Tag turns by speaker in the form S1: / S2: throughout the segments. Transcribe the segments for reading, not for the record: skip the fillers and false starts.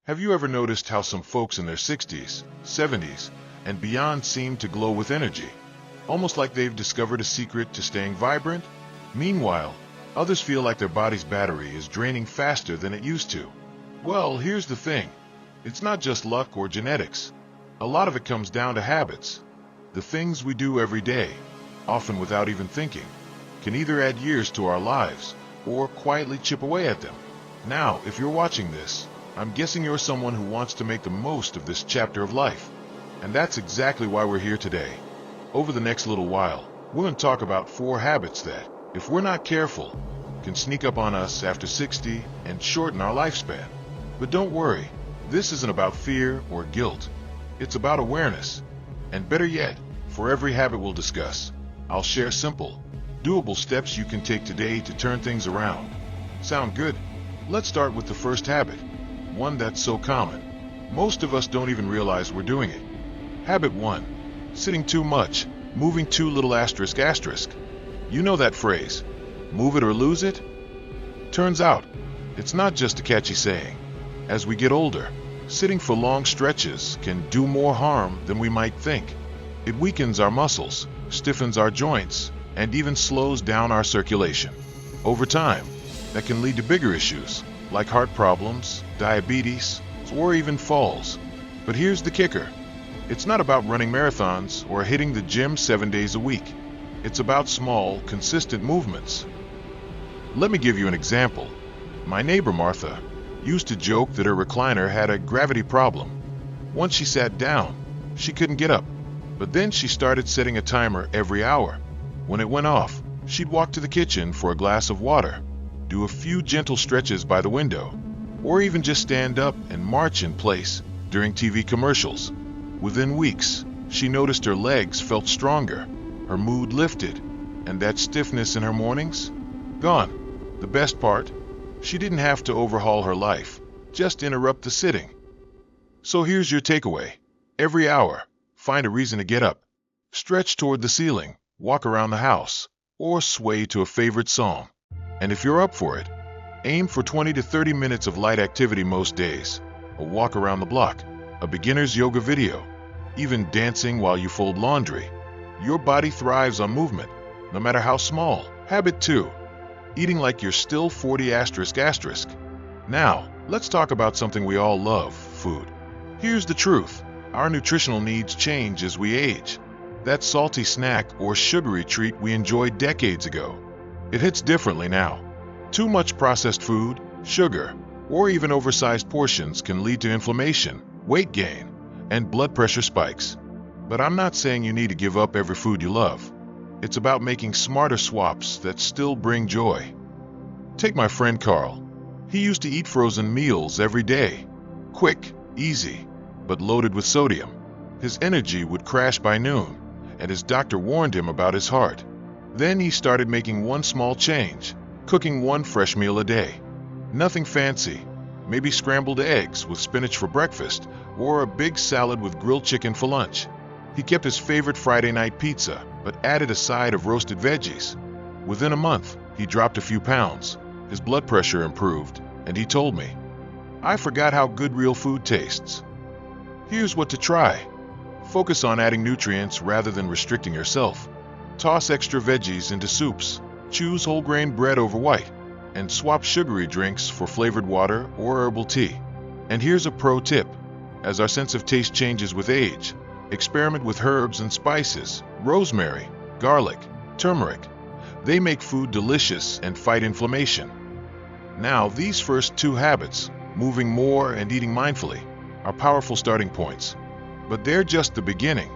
S1: Have you ever noticed how some folks in their 60s, 70s, and beyond seem to glow with energy? Almost like they've discovered a secret to staying vibrant? Meanwhile, others feel like their body's battery is draining faster than it used to. Well, here's the thing. It's not just luck or genetics. A lot of it comes down to habits. The things we do every day, often without even thinking, can either add years to our lives or quietly chip away at them. Now, if you're watching this, I'm guessing you're someone who wants to make the most of this chapter of life. And that's exactly why we're here today. Over the next little while, we're going to talk about 4 habits that, if we're not careful, can sneak up on us after 60 and shorten our lifespan. But don't worry, this isn't about fear or guilt. It's about awareness. And better yet, for every habit we'll discuss, I'll share simple, doable steps you can take today to turn things around. Sound good? Let's start with the first habit, one that's so common. Most of us don't even realize we're doing it. Habit 1. Sitting too much, moving too little asterisk asterisk. You know that phrase, move it or lose it? Turns out, it's not just a catchy saying. As we get older, sitting for long stretches can do more harm than we might think. It weakens our muscles, stiffens our joints, and even slows down our circulation. Over time, that can lead to bigger issues, like heart problems, diabetes, or even falls. But here's the kicker. It's not about running marathons or hitting the gym 7 days a week. It's about small, consistent movements. Let me give you an example. My neighbor Martha used to joke that her recliner had a gravity problem. Once she sat down, she couldn't get up. But then she started setting a timer every hour. When it went off, she'd walk to the kitchen for a glass of water, do a few gentle stretches by the window, or even just stand up and march in place during TV commercials. Within weeks, she noticed her legs felt stronger, her mood lifted, and that stiffness in her mornings? Gone. The best part? She didn't have to overhaul her life, just interrupt the sitting. So here's your takeaway. Every hour, find a reason to get up. Stretch toward the ceiling, walk around the house, or sway to a favorite song. And if you're up for it, aim for 20 to 30 minutes of light activity most days. A walk around the block, a beginner's yoga video, even dancing while you fold laundry. Your body thrives on movement, no matter how small. Habit 2. Eating like you're still 40 asterisk asterisk. Now, let's talk about something we all love, food. Here's the truth. Our nutritional needs change as we age. That salty snack or sugary treat we enjoyed decades ago, it hits differently now. Too much processed food, sugar, or even oversized portions can lead to inflammation, weight gain, and blood pressure spikes. But I'm not saying you need to give up every food you love. It's about making smarter swaps that still bring joy. Take my friend Carl. He used to eat frozen meals every day. Quick, easy, but loaded with sodium. His energy would crash by noon, and his doctor warned him about his heart. Then he started making one small change, cooking one fresh meal a day. Nothing fancy, maybe scrambled eggs with spinach for breakfast, or a big salad with grilled chicken for lunch. He kept his favorite Friday night pizza, but added a side of roasted veggies. Within a month, he dropped a few pounds. His blood pressure improved, and he told me, "I forgot how good real food tastes." Here's what to try. Focus on adding nutrients rather than restricting yourself. Toss extra veggies into soups, choose whole grain bread over white, and swap sugary drinks for flavored water or herbal tea. And here's a pro tip. As our sense of taste changes with age, experiment with herbs and spices, rosemary, garlic, turmeric. They make food delicious and fight inflammation. Now, these first 2 habits, moving more and eating mindfully, are powerful starting points. But they're just the beginning.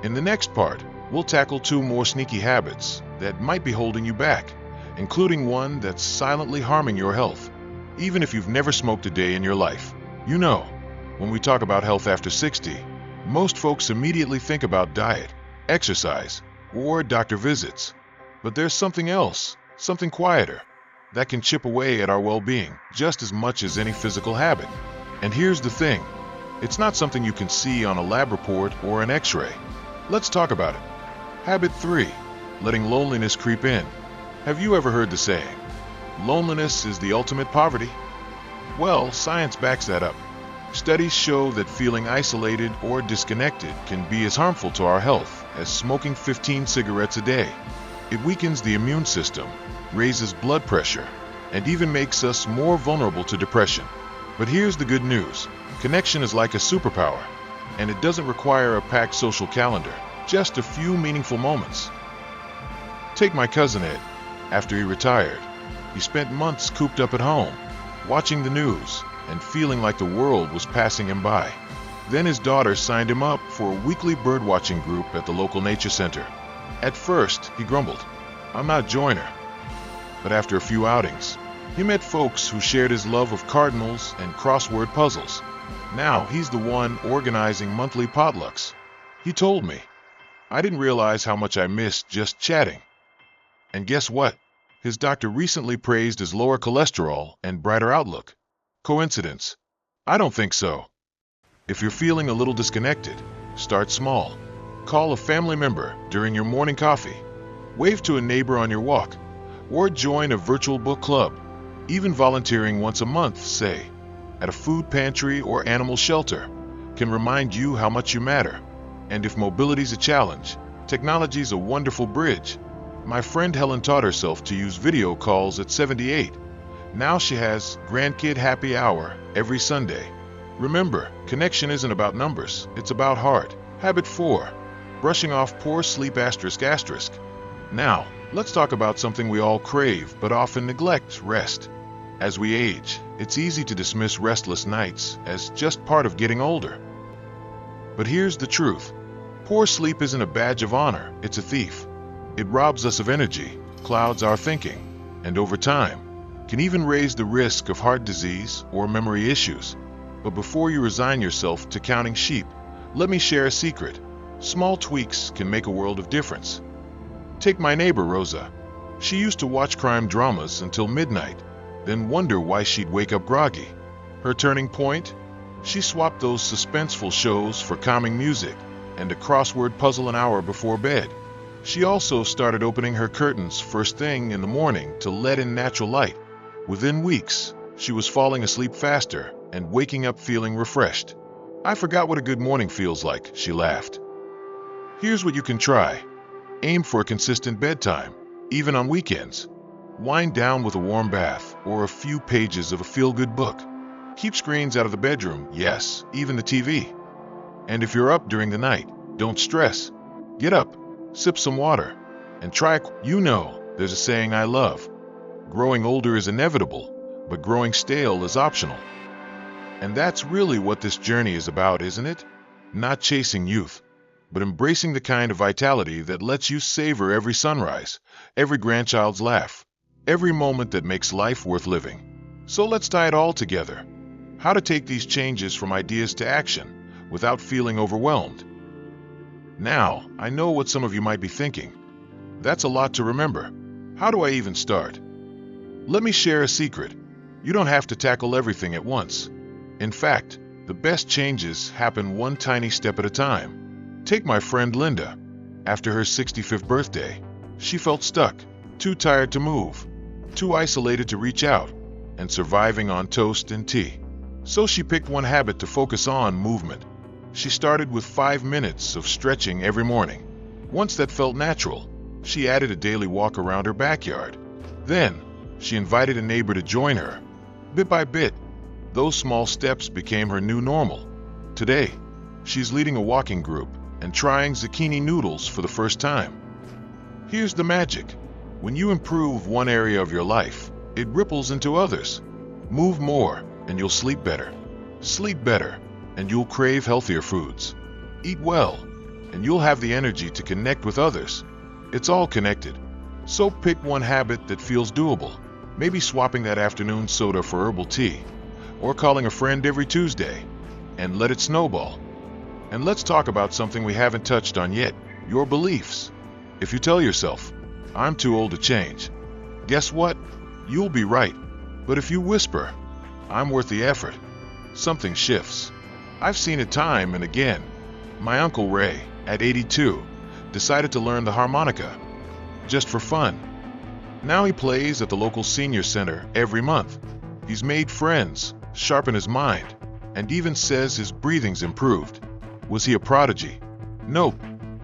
S1: In the next part, we'll tackle 2 more sneaky habits that might be holding you back, including one that's silently harming your health. Even if you've never smoked a day in your life. You know, when we talk about health after 60, most folks immediately think about diet, exercise, or doctor visits. But there's something else, something quieter, that can chip away at our well-being just as much as any physical habit. And here's the thing. It's not something you can see on a lab report or an x-ray. Let's talk about it. Habit 3. Letting loneliness creep in. Have you ever heard the saying, loneliness is the ultimate poverty? Well, science backs that up. Studies show that feeling isolated or disconnected can be as harmful to our health as smoking 15 cigarettes a day. It weakens the immune system, raises blood pressure, and even makes us more vulnerable to depression. But here's the good news. Connection is like a superpower, and it doesn't require a packed social calendar, just a few meaningful moments. Take my cousin Ed. After he retired, he spent months cooped up at home, watching the news and feeling like the world was passing him by. Then his daughter signed him up for a weekly birdwatching group at the local nature center. At first, he grumbled, "I'm not a joiner." But after a few outings, he met folks who shared his love of cardinals and crossword puzzles. Now he's the one organizing monthly potlucks. He told me, "I didn't realize how much I missed just chatting." And guess what? His doctor recently praised his lower cholesterol and brighter outlook. Coincidence? I don't think so. If you're feeling a little disconnected, start small. Call a family member during your morning coffee. Wave to a neighbor on your walk. Or join a virtual book club. Even volunteering once a month, say, at a food pantry or animal shelter, can remind you how much you matter. And if mobility's a challenge, technology's a wonderful bridge. My friend Helen taught herself to use video calls at 78. Now she has grandkid happy hour every Sunday. Remember, connection isn't about numbers, it's about heart. Habit 4. Brushing off poor sleep ***. Now, let's talk about something we all crave but often neglect: rest. As we age, it's easy to dismiss restless nights as just part of getting older. But here's the truth. Poor sleep isn't a badge of honor, it's a thief. It robs us of energy, clouds our thinking, and over time, can even raise the risk of heart disease or memory issues. But before you resign yourself to counting sheep, let me share a secret. Small tweaks can make a world of difference. Take my neighbor Rosa. She used to watch crime dramas until midnight, then wonder why she'd wake up groggy. Her turning point? She swapped those suspenseful shows for calming music and a crossword puzzle an hour before bed. She also started opening her curtains first thing in the morning to let in natural light. Within weeks, she was falling asleep faster and waking up feeling refreshed. "I forgot what a good morning feels like," she laughed. Here's what you can try. Aim for a consistent bedtime, even on weekends. Wind down with a warm bath or a few pages of a feel-good book. Keep screens out of the bedroom, yes, even the TV. And if you're up during the night, don't stress. Get up, sip some water, and try. You know, there's a saying I love. Growing older is inevitable, but growing stale is optional. And that's really what this journey is about, isn't it? Not chasing youth, but embracing the kind of vitality that lets you savor every sunrise, every grandchild's laugh, every moment that makes life worth living. So let's tie it all together. How to take these changes from ideas to action without feeling overwhelmed. Now, I know what some of you might be thinking. That's a lot to remember. How do I even start? Let me share a secret. You don't have to tackle everything at once. In fact, the best changes happen one tiny step at a time. Take my friend Linda. After her 65th birthday, she felt stuck, too tired to move, too isolated to reach out, and surviving on toast and tea. So she picked one habit to focus on: movement. She started with 5 minutes of stretching every morning. Once that felt natural, she added a daily walk around her backyard. Then, she invited a neighbor to join her. Bit by bit, those small steps became her new normal. Today, she's leading a walking group and trying zucchini noodles for the first time. Here's the magic. When you improve one area of your life, it ripples into others. Move more, and you'll sleep better. Sleep better, and you'll crave healthier foods. Eat well, and you'll have the energy to connect with others. It's all connected. So pick one habit that feels doable. Maybe swapping that afternoon soda for herbal tea, or calling a friend every Tuesday, and let it snowball. And let's talk about something we haven't touched on yet: your beliefs. If you tell yourself, "I'm too old to change," guess what? You'll be right. But if you whisper, "I'm worth the effort," something shifts. I've seen it time and again. My Uncle Ray, at 82, decided to learn the harmonica, just for fun. Now he plays at the local senior center every month. He's made friends, sharpened his mind, and even says his breathing's improved. Was he a prodigy? Nope.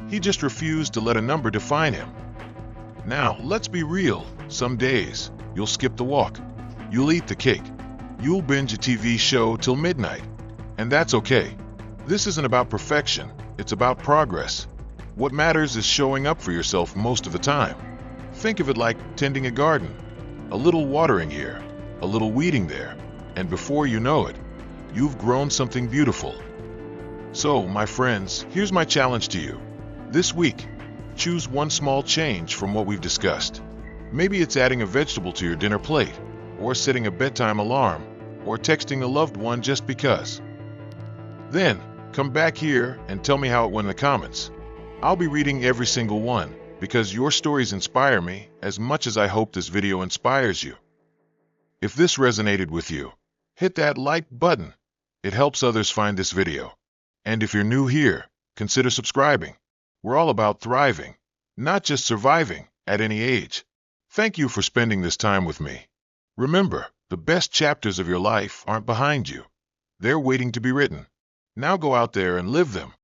S1: He just refused to let a number define him. Now, let's be real. Some days, you'll skip the walk. You'll eat the cake. You'll binge a TV show till midnight. And that's okay. This isn't about perfection. It's about progress. What matters is showing up for yourself most of the time. Think of it like tending a garden. A little watering here, a little weeding there, and before you know it, you've grown something beautiful. So, my friends, here's my challenge to you. This week, choose one small change from what we've discussed. Maybe it's adding a vegetable to your dinner plate, or setting a bedtime alarm, or texting a loved one just because. Then, come back here and tell me how it went in the comments. I'll be reading every single one, because your stories inspire me as much as I hope this video inspires you. If this resonated with you, hit that like button. It helps others find this video. And if you're new here, consider subscribing. We're all about thriving, not just surviving, at any age. Thank you for spending this time with me. Remember, the best chapters of your life aren't behind you. They're waiting to be written. Now go out there and live them.